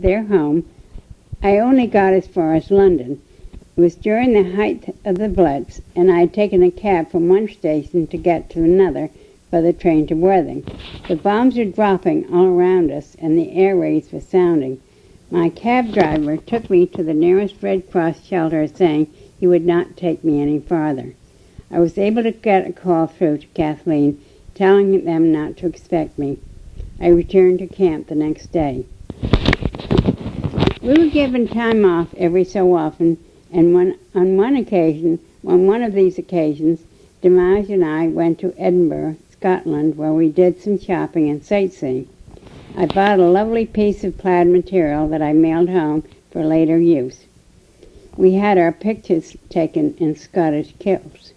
to their home. I only got as far as London. It was during the height of the Blitz, and I had taken a cab from one station to get to another for the train to Worthing. The bombs were dropping all around us, and the air raids were sounding. My cab driver took me to the nearest Red Cross shelter, saying he would not take me any farther. I was able to get a call through to Kathleen, telling them not to expect me. I returned to camp the next day. We were given time off every so often, and on one of these occasions, Dimage and I went to Edinburgh, Scotland, where we did some shopping and sightseeing. I bought a lovely piece of plaid material that I mailed home for later use. We had our pictures taken in Scottish kilts.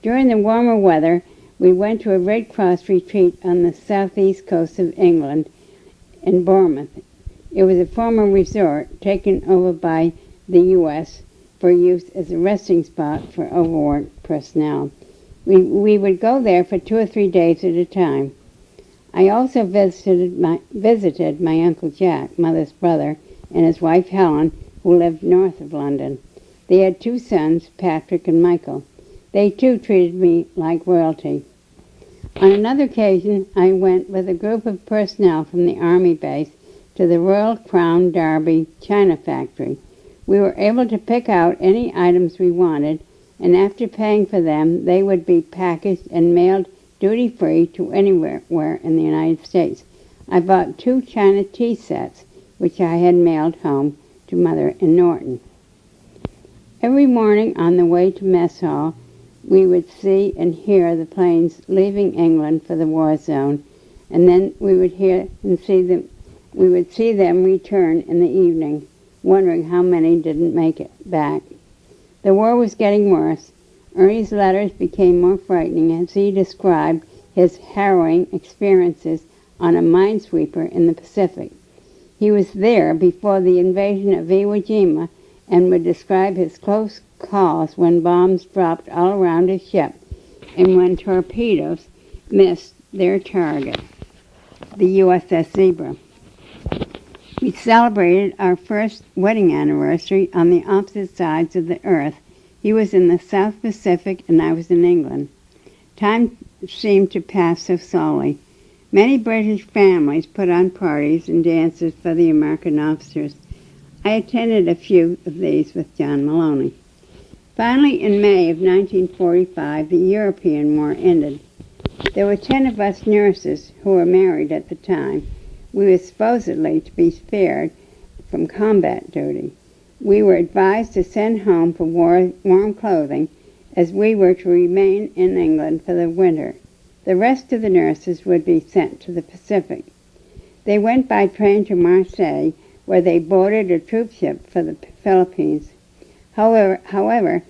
During the warmer weather, we went to a Red Cross retreat on the southeast coast of England in Bournemouth. It was a former resort taken over by the U.S. for use as a resting spot for overworked personnel. We would go there for 2 or 3 days at a time. I also visited my Uncle Jack, Mother's brother, and his wife Helen, who lived north of London. They had 2 sons, Patrick and Michael. They too treated me like royalty. On another occasion, I went with a group of personnel from the Army base to the Royal Crown Derby China factory. We were able to pick out any items we wanted, and after paying for them, they would be packaged and mailed duty-free to anywhere in the United States. I bought 2 China tea sets, which I had mailed home to Mother in Norton. Every morning on the way to mess hall, we would see and hear the planes leaving England for the war zone, and then we would see them return in the evening, wondering how many didn't make it back. The war was getting worse. Ernie's letters became more frightening as he described his harrowing experiences on a minesweeper in the Pacific. He was there before the invasion of Iwo Jima and would describe his close calls when bombs dropped all around his ship and when torpedoes missed their target, the USS Zebra. We celebrated our first wedding anniversary on the opposite sides of the earth. He was in the South Pacific and I was in England. Time seemed to pass so slowly. Many British families put on parties and dances for the American officers. I attended a few of these with John Maloney. Finally, in May of 1945, the European War ended. There were 10 of us nurses who were married at the time. We were supposedly to be spared from combat duty. We were advised to send home for warm clothing, as we were to remain in England for the winter. The rest of the nurses would be sent to the Pacific. They went by train to Marseille, where they boarded a troop ship for the Philippines. However,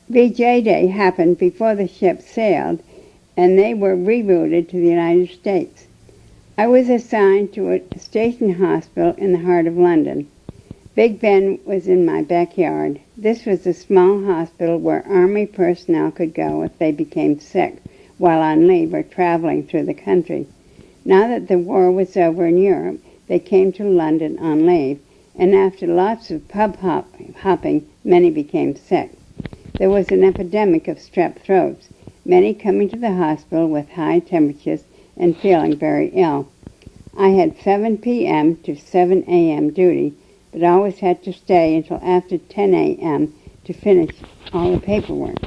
VJ Day happened before the ship sailed, and they were rerouted to the United States. I was assigned to a station hospital in the heart of London. Big Ben was in my backyard. This was a small hospital where Army personnel could go if they became sick while on leave or traveling through the country. Now that the war was over in Europe, they came to London on leave, and after lots of pub hopping, many became sick. There was an epidemic of strep throats, many coming to the hospital with high temperatures and feeling very ill. I had 7 p.m. to 7 a.m. duty, but always had to stay until after 10 a.m. to finish all the paperwork.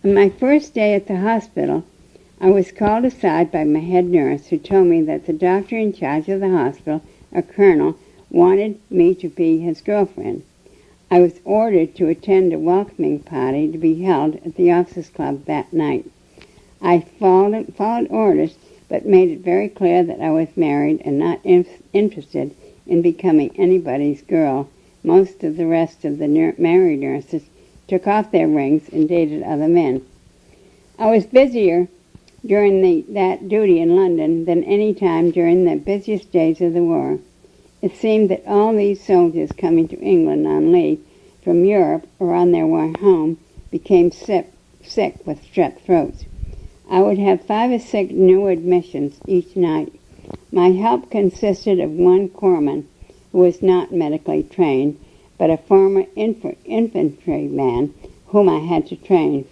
On my first day at the hospital, I was called aside by my head nurse, who told me that the doctor in charge of the hospital, a colonel, wanted me to be his girlfriend. I was ordered to attend a welcoming party to be held at the officers' club that night. I followed orders, but made it very clear that I was married and not interested in becoming anybody's girl. Most of the rest of the married nurses took off their rings and dated other men. I was busier during that duty in London than any time during the busiest days of the war. It seemed that all these soldiers coming to England on leave from Europe or on their way home became sick with strep throats. I would have 5 or 6 new admissions each night. My help consisted of one corpsman who was not medically trained, but a former infantryman whom I had to train.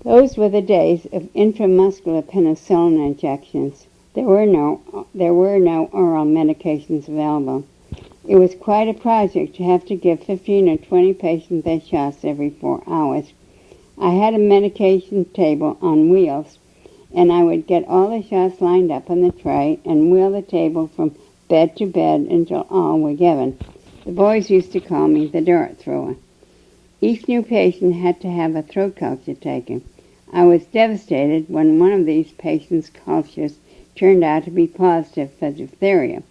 Those were the days of intramuscular penicillin injections. There were no oral medications available. It was quite a project to have to give 15 or 20 patients their shots every 4 hours. I had a medication table on wheels, and I would get all the shots lined up on the tray and wheel the table from bed to bed until all were given. The boys used to call me the dart thrower. Each new patient had to have a throat culture taken. I was devastated when one of these patients' cultures turned out to be positive for diphtheria.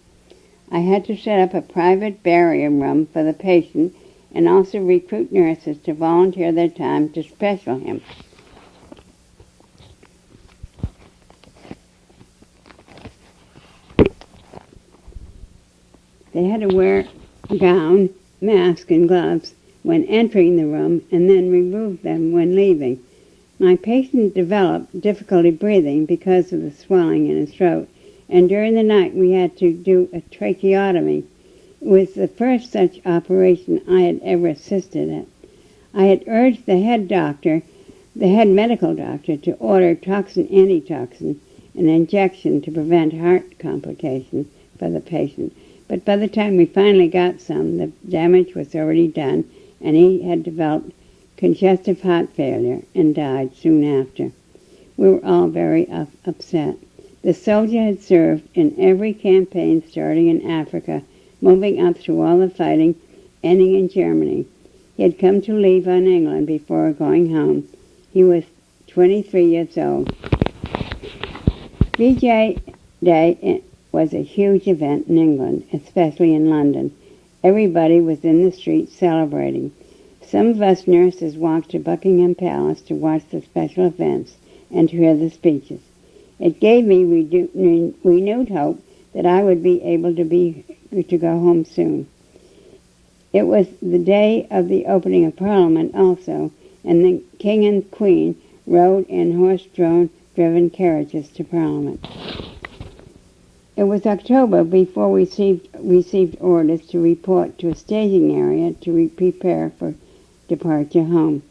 I had to set up a private barium room for the patient and also recruit nurses to volunteer their time to special him. They had to wear a gown, mask, and gloves when entering the room and then remove them when leaving. My patient developed difficulty breathing because of the swelling in his throat, and during the night we had to do a tracheotomy. It was the first such operation I had ever assisted at. I had urged the head medical doctor, to order antitoxin, an injection to prevent heart complications for the patient. But by the time we finally got some, the damage was already done, and he had developed congestive heart failure and died soon after. We were all very upset. The soldier had served in every campaign starting in Africa, moving up through all the fighting, ending in Germany. He had come to leave on England before going home. He was 23 years old. VJ Day was a huge event in England, especially in London. Everybody was in the streets celebrating. Some of us nurses walked to Buckingham Palace to watch the special events and to hear the speeches. It gave me renewed hope that I would be able to go home soon. It was the day of the opening of Parliament also, and the King and Queen rode in horse-driven carriages to Parliament. It was October before we received orders to report to a staging area to prepare for departure home.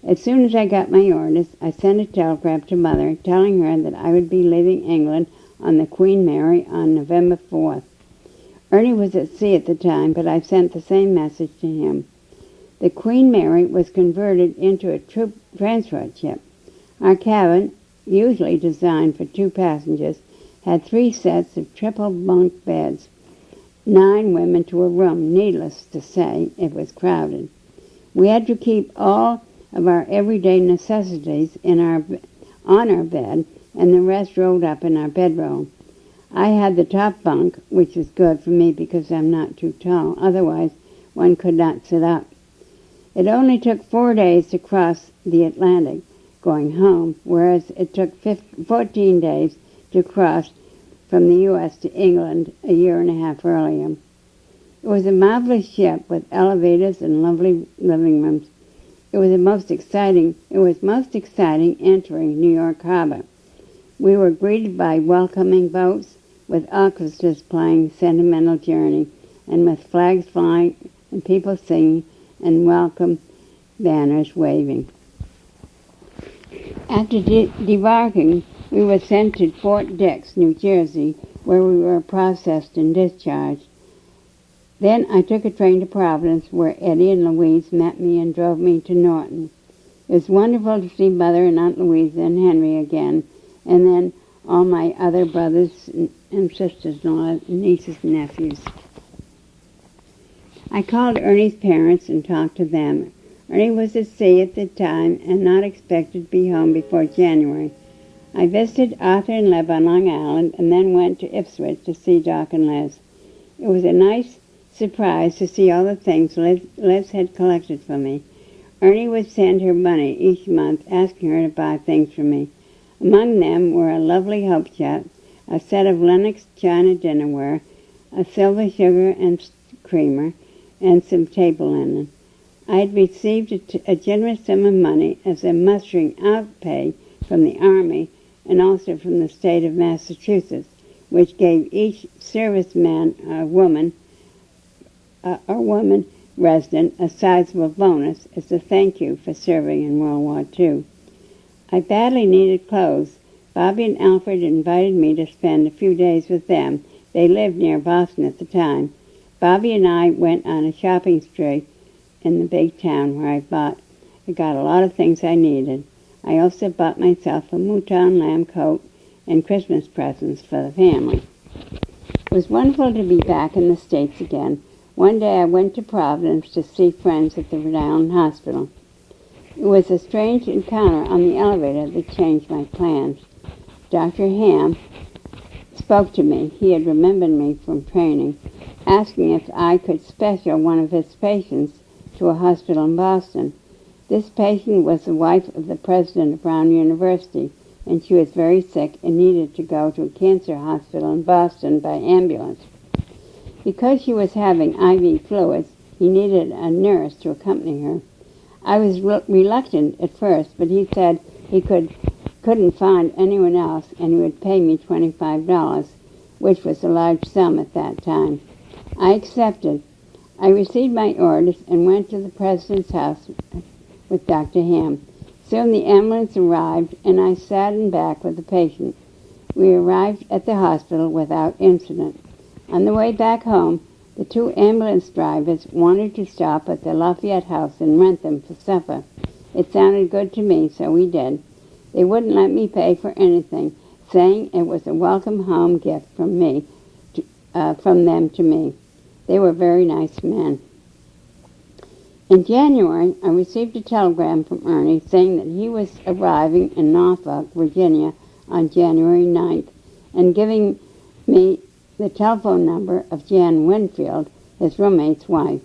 As soon as I got my orders, I sent a telegram to Mother telling her that I would be leaving England on the Queen Mary on November 4th. Ernie was at sea at the time, but I sent the same message to him. The Queen Mary was converted into a troop transport ship. Our cabin, usually designed for 2 passengers, had 3 sets of triple bunk beds. 9 women to a room. Needless to say, it was crowded. We had to keep all of our everyday necessities on our bed, and the rest rolled up in our bedroll. I had the top bunk, which is good for me because I'm not too tall. Otherwise, one could not sit up. It only took 4 days to cross the Atlantic going home, whereas it took 14 days to cross from the U.S. to England a year and a half earlier. It was a marvelous ship with elevators and lovely living rooms. It was most exciting entering New York Harbor. We were greeted by welcoming boats with orchestras playing Sentimental Journey, and with flags flying and people singing and welcome banners waving. After debarking, we were sent to Fort Dix, New Jersey, where we were processed and discharged. Then I took a train to Providence, where Eddie and Louise met me and drove me to Norton. It was wonderful to see Mother and Aunt Louisa and Henry again, and then all my other brothers and sisters-in-law, nieces and nephews. I called Ernie's parents and talked to them. Ernie was at sea at the time and not expected to be home before January. I visited Arthur and Leb on Long Island and then went to Ipswich to see Doc and Liz. It was a nice surprise to see all the things Liz had collected for me. Ernie would send her money each month asking her to buy things for me. Among them were a lovely Hope Shot, a set of Lenox china dinnerware, a silver sugar and creamer, and some table linen. I had received a generous sum of money as a mustering out pay from the Army and also from the state of Massachusetts, which gave each serviceman or woman resident a sizable bonus as a thank you for serving in World War II. I badly needed clothes. Bobby and Alfred invited me to spend a few days with them. They lived near Boston at the time. Bobby and I went on a shopping spree in the big town where I got a lot of things I needed. I also bought myself a mouton lamb coat and Christmas presents for the family. It was wonderful to be back in the States again. One day I went to Providence to see friends at the Rhode Island Hospital. It was a strange encounter on the elevator that changed my plans. Dr. Ham spoke to me. He had remembered me from training, asking if I could special one of his patients to a hospital in Boston. This patient was the wife of the president of Brown University, and she was very sick and needed to go to a cancer hospital in Boston by ambulance. Because she was having IV fluids, he needed a nurse to accompany her. I was reluctant at first, but he said he couldn't find anyone else, and he would pay me $25, which was a large sum at that time. I accepted. I received my orders and went to the president's house with Dr. Ham. Soon the ambulance arrived, and I sat in back with the patient. We arrived at the hospital without incident. On the way back home, the two ambulance drivers wanted to stop at the Lafayette House and rent them for supper. It sounded good to me, so we did. They wouldn't let me pay for anything, saying it was a welcome home gift from them to me. They were very nice men. In January, I received a telegram from Ernie saying that he was arriving in Norfolk, Virginia on January 9th and giving me the telephone number of Jan Winfield, his roommate's wife.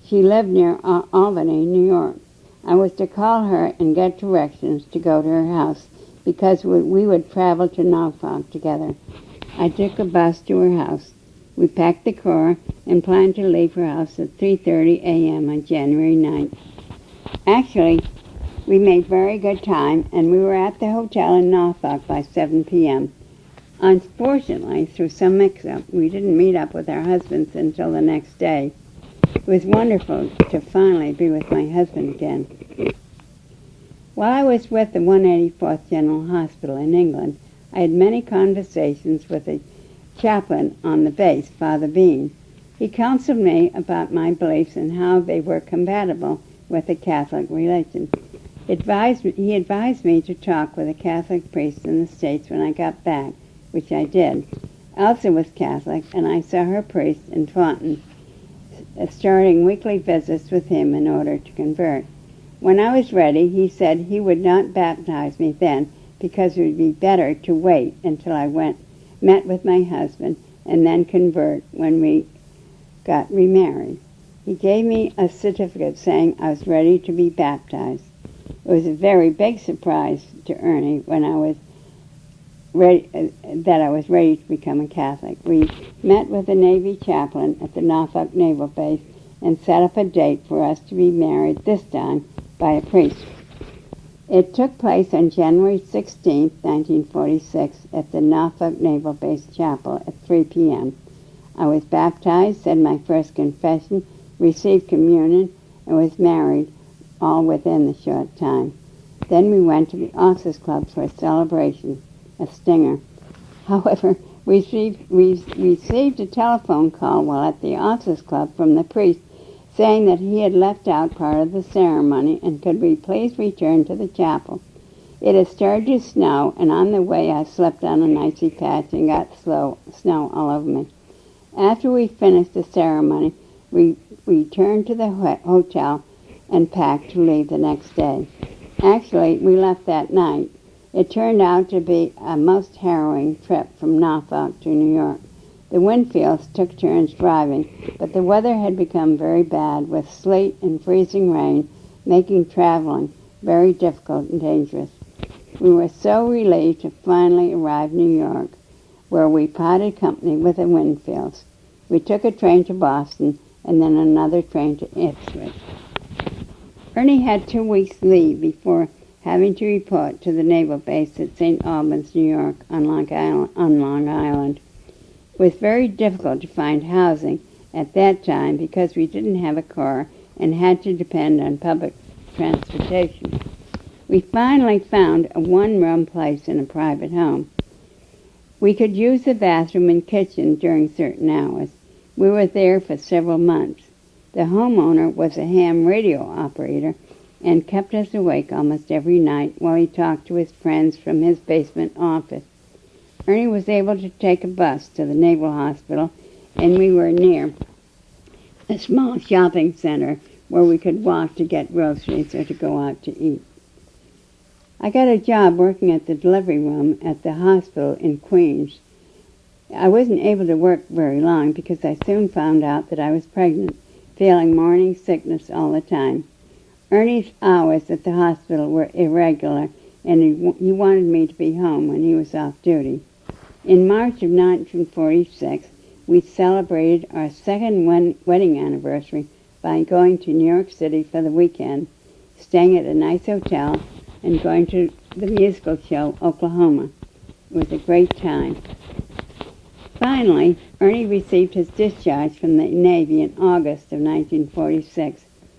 She lived near Albany, New York. I was to call her and get directions to go to her house because we would travel to Norfolk together. I took a bus to her house. We packed the car and planned to leave her house at 3:30 a.m. on January 9th. Actually, we made very good time, and we were at the hotel in Norfolk by 7 p.m. Unfortunately, through some mix-up, we didn't meet up with our husbands until the next day. It was wonderful to finally be with my husband again. While I was with the 184th General Hospital in England, I had many conversations with the chaplain on the base, Father Bean. He counseled me about my beliefs and how they were compatible with the Catholic religion. He advised me to talk with a Catholic priest in the States when I got back, which I did. Elsa was Catholic, and I saw her priest in Taunton, starting weekly visits with him in order to convert. When I was ready, he said he would not baptize me then because it would be better to wait until I met with my husband and then convert when we got remarried. He gave me a certificate saying I was ready to be baptized. It was a very big surprise to Ernie when I was ready to become a Catholic. We met with the Navy chaplain at the Norfolk Naval Base and set up a date for us to be married, this time by a priest. It took place on January 16, 1946, at the Norfolk Naval Base Chapel at 3 p.m. I was baptized, said my first confession, received communion, and was married, all within the short time. Then we went to the Officers Club for a celebration, a stinger. However, we received a telephone call while at the Officers Club from the priest saying that he had left out part of the ceremony and could we please return to the chapel. It had started to snow, and on the way I slipped on an icy patch and got snow all over me. After we finished the ceremony, we returned to the hotel and packed to leave the next day. Actually, we left that night. It turned out to be a most harrowing trip from Norfolk to New York. The Winfields took turns driving, but the weather had become very bad with sleet and freezing rain, making traveling very difficult and dangerous. We were so relieved to finally arrive in New York, where we parted company with the Winfields. We took a train to Boston and then another train to Ipswich. Ernie had 2 weeks leave before having to report to the naval base at St. Albans, New York, on Long Island. It was very difficult to find housing at that time because we didn't have a car and had to depend on public transportation. We finally found a one-room place in a private home. We could use the bathroom and kitchen during certain hours. We were there for several months. The homeowner was a ham radio operator and kept us awake almost every night while he talked to his friends from his basement office. Ernie was able to take a bus to the Naval Hospital, and we were near a small shopping center where we could walk to get groceries or to go out to eat. I got a job working at the delivery room at the hospital in Queens. I wasn't able to work very long because I soon found out that I was pregnant, feeling morning sickness all the time. Ernie's hours at the hospital were irregular, and he wanted me to be home when he was off duty. In March of 1946, we celebrated our second wedding anniversary by going to New York City for the weekend, staying at a nice hotel, and going to the musical show, Oklahoma. It was a great time. Finally, Ernie received his discharge from the Navy in August of 1946.